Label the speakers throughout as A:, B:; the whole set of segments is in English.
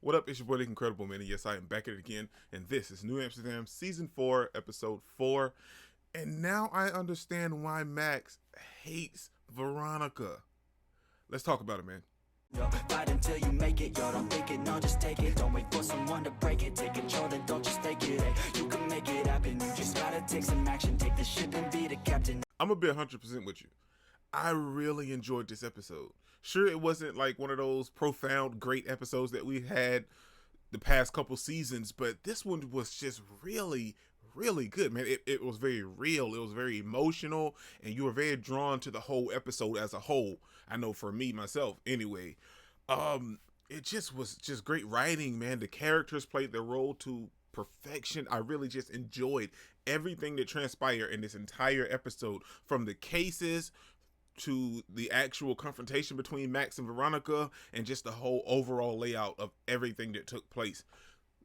A: What up? It's your boy, the Incredible Man. And yes, I am back at it again. And this is New Amsterdam, Season 4, Episode 4. And now I understand why Max hates Veronica. Let's talk about it, man.
B: Yo, fight until you make it, yo, don't think it, no, just take it. Don't wait for someone to break it, take control, then don't just take it. Hey, you can make it happen, you just gotta take some action. Take the ship and be the captain.
A: I'm going to be 100% with you. I really enjoyed this episode. Sure, it wasn't like one of those profound, great episodes that we had the past couple seasons, but this one was just really, really good, man. It was very real. It was very emotional, and you were very drawn to the whole episode as a whole. I know for me, myself, anyway. It just was just great writing, man. The characters played their role to perfection. I really just enjoyed everything that transpired in this entire episode, from the cases to the actual confrontation between Max and Veronica, and just the whole overall layout of everything that took place.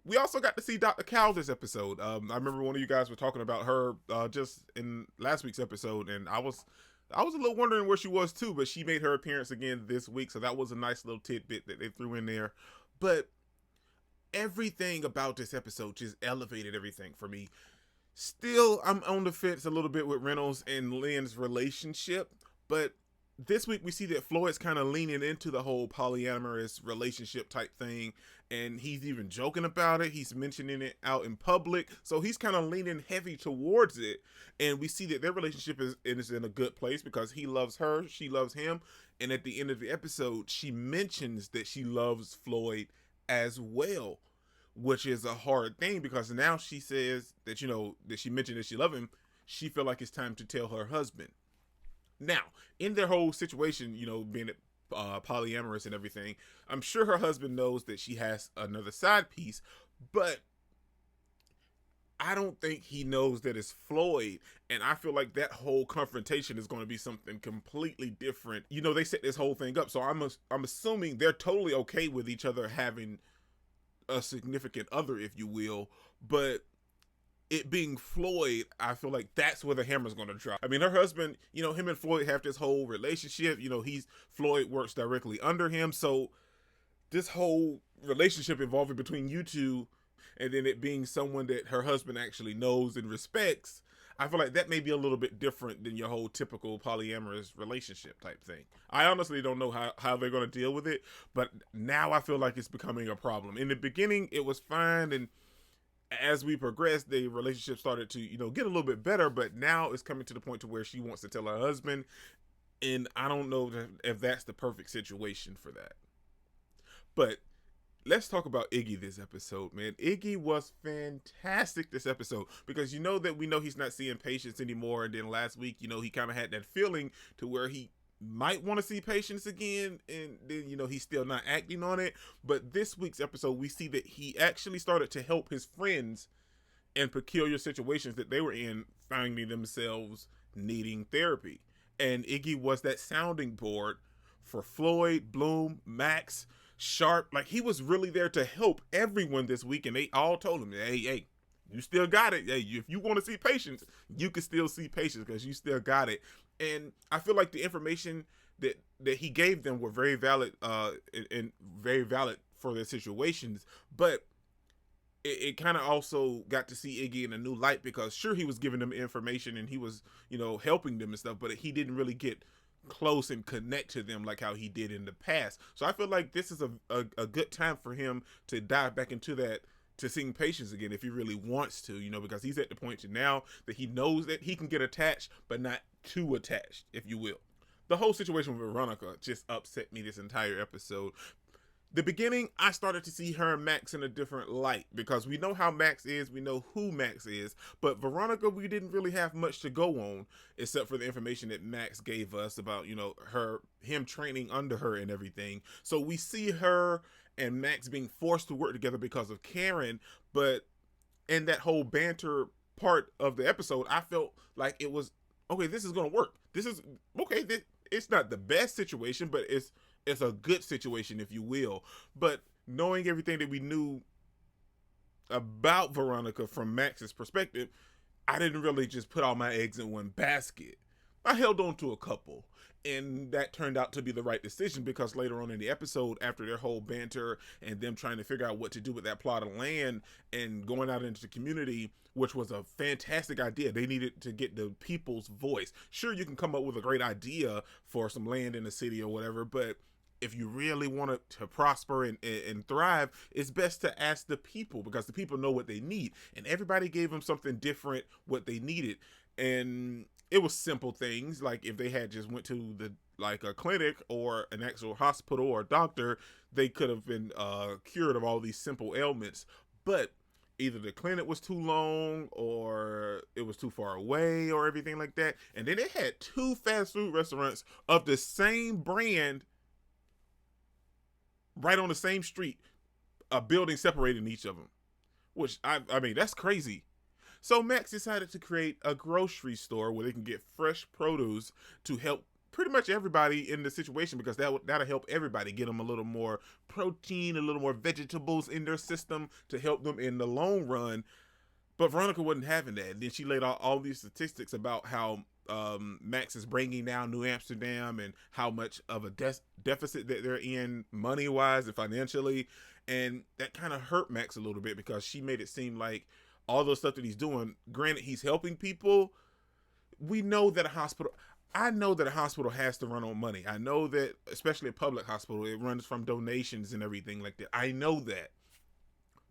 A: We also got to see Dr. Cal this episode. I remember one of you guys were talking about her just in last week's episode, and I was a little wondering where she was too, but she made her appearance again this week, so that was a nice little tidbit that they threw in there. But everything about this episode just elevated everything for me. Still, I'm on the fence a little bit with Reynolds and Lynn's relationship, but this week we see that Floyd's kind of leaning into the whole polyamorous relationship type thing, and he's even joking about it. He's mentioning it out in public, so he's kind of leaning heavy towards it, and we see that their relationship is in a good place because he loves her, she loves him, and at the end of the episode, she mentions that she loves Floyd as well, which is a hard thing because now she says that, that she mentioned that she loves him. She feel like it's time to tell her husband. Now, in their whole situation, being polyamorous and everything, I'm sure her husband knows that she has another side piece, but I don't think he knows that it's Floyd, and I feel like that whole confrontation is going to be something completely different. They set this whole thing up, so I'm assuming they're totally okay with each other having a significant other, if you will, but it being Floyd, I feel like that's where the hammer's going to drop. I mean, her husband, him and Floyd have this whole relationship. Floyd works directly under him, so this whole relationship involving between you two, and then it being someone that her husband actually knows and respects, I feel like that may be a little bit different than your whole typical polyamorous relationship type thing. I honestly don't know how they're going to deal with it, but now I feel like it's becoming a problem. In the beginning, it was fine, and as we progressed, the relationship started to, get a little bit better, but now it's coming to the point to where she wants to tell her husband, and I don't know if that's the perfect situation for that. But let's talk about Iggy this episode, man. Iggy was fantastic this episode because we know he's not seeing patients anymore, and then last week, he kind of had that feeling to where he might want to see patients again, and then he's still not acting on it. But this week's episode, we see that he actually started to help his friends in peculiar situations that they were in, finding themselves needing therapy, and Iggy was that sounding board for Floyd, Bloom, Max, Sharp. Like, he was really there to help everyone this week, and they all told him, hey, you still got it. Hey, if you want to see patients, you can still see patients because you still got it. And I feel like the information that he gave them were very valid, and very valid for their situations. But it kind of also got to see Iggy in a new light because sure, he was giving them information and he was, helping them and stuff, but he didn't really get close and connect to them like how he did in the past. So I feel like this is a good time for him to dive back into that, to seeing patients again if he really wants to, because he's at the point now that he knows that he can get attached, but not too attached, if you will. The whole situation with Veronica just upset me this entire episode. The beginning, I started to see her and Max in a different light because we know how Max is, we know who Max is, but Veronica, we didn't really have much to go on except for the information that Max gave us about, him training under her and everything. So we see her and Max being forced to work together because of Karen, but in that whole banter part of the episode, I felt like it was, okay, this is going to work. This is, okay, it's not the best situation, but it's a good situation, if you will. But knowing everything that we knew about Veronica from Max's perspective, I didn't really just put all my eggs in one basket. I held on to a couple. And that turned out to be the right decision because later on in the episode, after their whole banter and them trying to figure out what to do with that plot of land and going out into the community, which was a fantastic idea. They needed to get the people's voice. Sure, you can come up with a great idea for some land in the city or whatever, but if you really want it to prosper and thrive, it's best to ask the people because the people know what they need. And everybody gave them something different, what they needed. And it was simple things like if they had just went to the like a clinic or an actual hospital or a doctor, they could have been cured of all these simple ailments. But either the clinic was too long or it was too far away or everything like that. And then they had two fast food restaurants of the same brand right on the same street, a building separating each of them, which I mean, that's crazy. So Max decided to create a grocery store where they can get fresh produce to help pretty much everybody in the situation because that'll help everybody get them a little more protein, a little more vegetables in their system to help them in the long run. But Veronica wasn't having that. And then she laid out all these statistics about how Max is bringing down New Amsterdam and how much of a deficit that they're in money-wise and financially. And that kind of hurt Max a little bit because she made it seem like all those stuff that he's doing, granted he's helping people, we know that I know that a hospital has to run on money. I know that, especially a public hospital, it runs from donations and everything like that. I know that.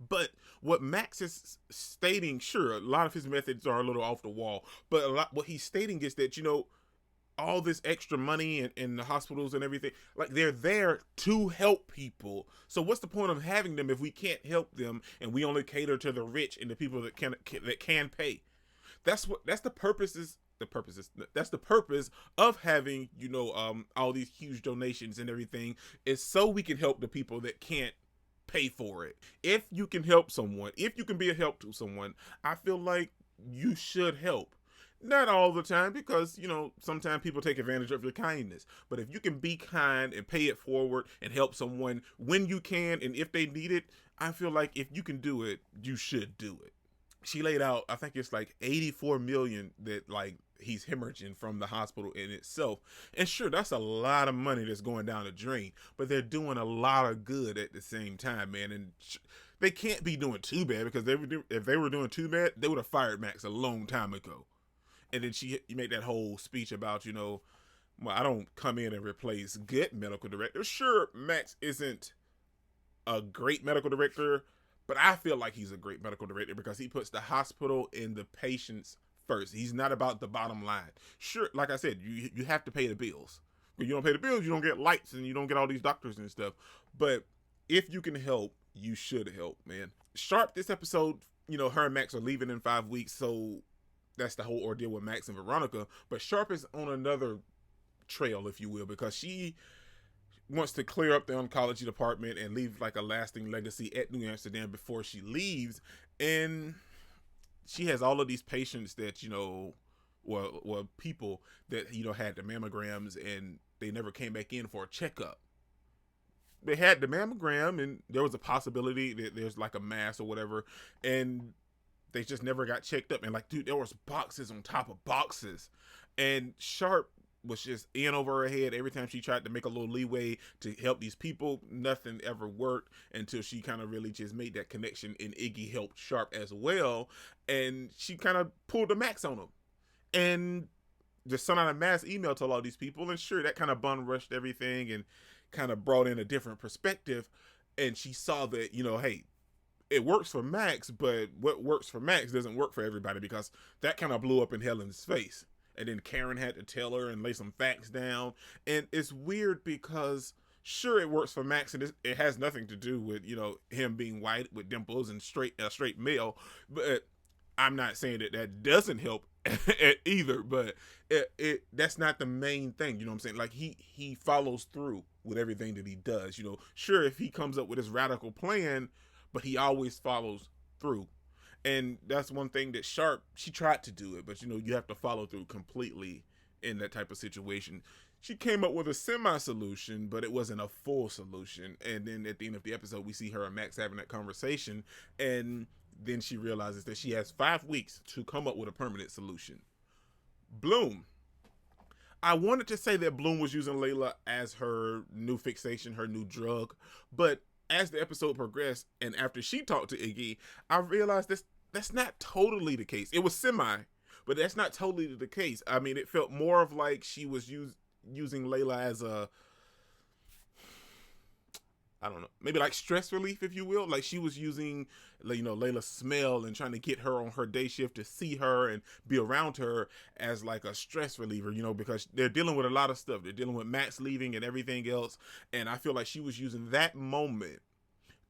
A: But what Max is stating, sure, a lot of his methods are a little off the wall, but what he's stating is that, all this extra money in the hospitals and everything, like they're there to help people. So what's the point of having them if we can't help them and we only cater to the rich and the people that can pay? That's the purpose of having all these huge donations and everything, is so we can help the people that can't pay for it. If you can help someone, if you can be a help to someone, I feel like you should help. Not all the time, because, sometimes people take advantage of your kindness. But if you can be kind and pay it forward and help someone when you can and if they need it, I feel like if you can do it, you should do it. She laid out, I think it's like 84 million that like he's hemorrhaging from the hospital in itself. And sure, that's a lot of money that's going down the drain, but they're doing a lot of good at the same time, man. And they can't be doing too bad, because if they were doing too bad, they would have fired Max a long time ago. And then she made that whole speech about, well, I don't come in and replace good medical directors. Sure, Max isn't a great medical director, but I feel like he's a great medical director because he puts the hospital and the patients first. He's not about the bottom line. Sure, like I said, you have to pay the bills. When you don't pay the bills, you don't get lights and you don't get all these doctors and stuff. But if you can help, you should help, man. Sharp, this episode, her and Max are leaving in 5 weeks, so that's the whole ordeal with Max and Veronica. But Sharp is on another trail, if you will, because she wants to clear up the oncology department and leave like a lasting legacy at New Amsterdam before she leaves. And she has all of these patients that, well, people that, had the mammograms and they never came back in for a checkup. They had the mammogram and there was a possibility that there's like a mass or whatever, and they just never got checked up. And like, dude, there was boxes on top of boxes. And Sharp was just in over her head every time she tried to make a little leeway to help these people. Nothing ever worked until she kind of really just made that connection, and Iggy helped Sharp as well. And she kind of pulled the Max on him and just sent out a mass email to all these people. And sure, that kind of bum rushed everything and kind of brought in a different perspective. And she saw that, hey, it works for Max, but what works for Max doesn't work for everybody, because that kind of blew up in Helen's face. And then Karen had to tell her and lay some facts down. And it's weird because sure, it works for Max, and it has nothing to do with, him being white with dimples and straight male. But I'm not saying that doesn't help either, but that's not the main thing. You know what I'm saying? Like he follows through with everything that he does. Sure, if he comes up with his radical plan, but he always follows through. And that's one thing that Sharp, she tried to do it, but you have to follow through completely in that type of situation. She came up with a semi-solution, but it wasn't a full solution. And then at the end of the episode, we see her and Max having that conversation, and then she realizes that she has 5 weeks to come up with a permanent solution. Bloom. I wanted to say that Bloom was using Layla as her new fixation, her new drug, but as the episode progressed and after she talked to Iggy, I realized that's not totally the case. It was semi, but that's not totally the case. I mean, it felt more of like she was using Layla as a, I don't know, maybe like stress relief, if you will. Like she was using, Layla's smell and trying to get her on her day shift to see her and be around her as like a stress reliever, because they're dealing with a lot of stuff. They're dealing with Max leaving and everything else. And I feel like she was using that moment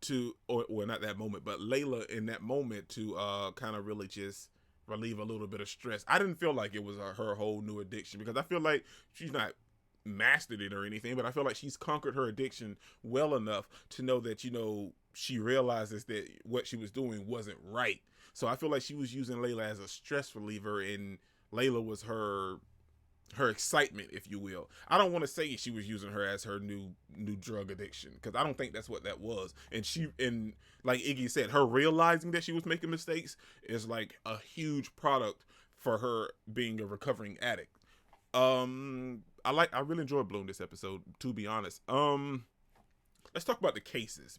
A: to, or well, not that moment, but Layla in that moment to kind of really just relieve a little bit of stress. I didn't feel like it was her whole new addiction, because I feel like she's not mastered it or anything, but I feel like she's conquered her addiction well enough to know that she realizes that what she was doing wasn't right. So I feel like she was using Layla as a stress reliever, and Layla was her excitement, if you will. I don't want to say she was using her as her new drug addiction, because I don't think that's what that was. And like Iggy said, her realizing that she was making mistakes is like a huge product for her being a recovering addict. I really enjoyed Bloom this episode, to be honest. Let's talk about the cases.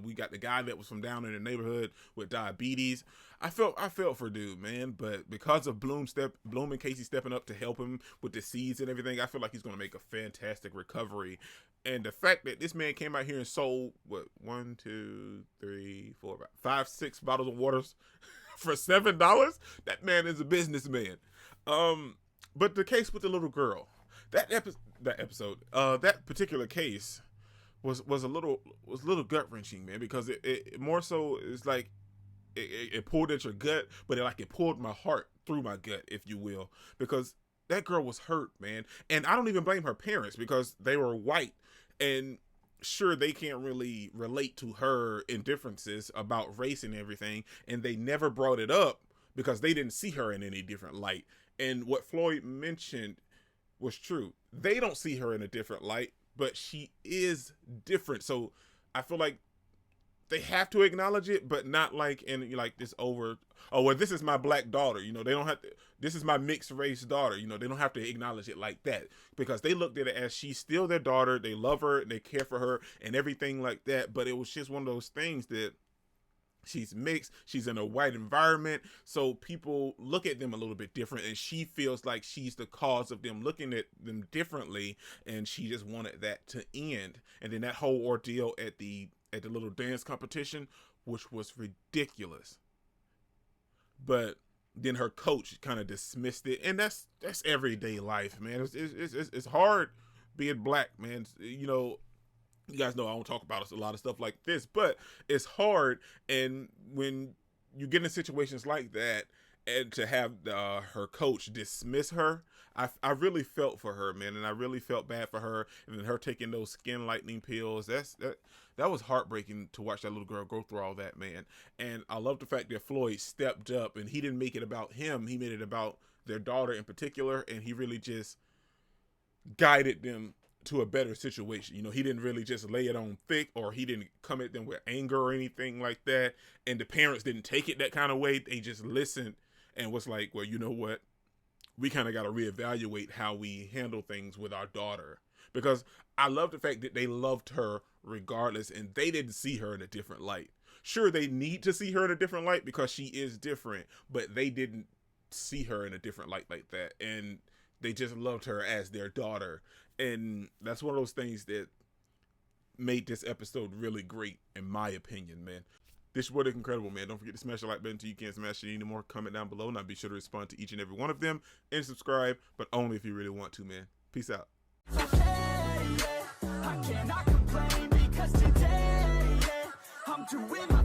A: We got the guy that was from down in the neighborhood with diabetes. I felt for dude, man, but because of Bloom and Casey stepping up to help him with the seeds and everything, I feel like he's gonna make a fantastic recovery. And the fact that this man came out here and sold 1, 2, 3, 4, 5, 6 bottles of waters for $7, that man is a businessman. But the case with the little girl, that particular case was a little gut wrenching, man, because it more so is like it pulled at your gut, but it pulled my heart through my gut, if you will, because that girl was hurt, man. And I don't even blame her parents, because they were white, and sure, they can't really relate to her indifferences about race and everything, and they never brought it up because they didn't see her in any different light. And what Floyd mentioned was true. They don't see her in a different light, but she is different. So I feel like they have to acknowledge it, but not like in like this over, oh, well, this is my black daughter. They don't have to, this is my mixed race daughter. They don't have to acknowledge it like that, because they looked at it as she's still their daughter. They love her, they care for her and everything like that. But it was just one of those things that she's mixed, she's in a white environment, so people look at them a little bit different, and she feels like she's the cause of them looking at them differently, and she just wanted that to end. And then that whole ordeal at the little dance competition, which was ridiculous, but then her coach kind of dismissed it, and that's everyday life, man. It's hard being black, man. You guys know I don't talk about a lot of stuff like this, but it's hard. And when you get in situations like that, and to have her coach dismiss her, I really felt for her, man, and I really felt bad for her. And then her taking those skin lightening pills, that was heartbreaking to watch that little girl go through all that, man. And I love the fact that Floyd stepped up, and he didn't make it about him. He made it about their daughter in particular, and he really just guided them to a better situation. He didn't really just lay it on thick, or he didn't come at them with anger or anything like that. And the parents didn't take it that kind of way. They just listened and was like, well, you know what? We kind of got to reevaluate how we handle things with our daughter. Because I love the fact that they loved her regardless, and they didn't see her in a different light. Sure, they need to see her in a different light because she is different, but they didn't see her in a different light like that. And they just loved her as their daughter. And that's one of those things that made this episode really great, in my opinion, man. This was incredible, man. Don't forget to smash the like button until you can't smash it anymore. Comment down below, and I'll be sure to respond to each and every one of them. And subscribe, but only if you really want to, man. Peace out.
B: I cannot complain, because today, I'm doing my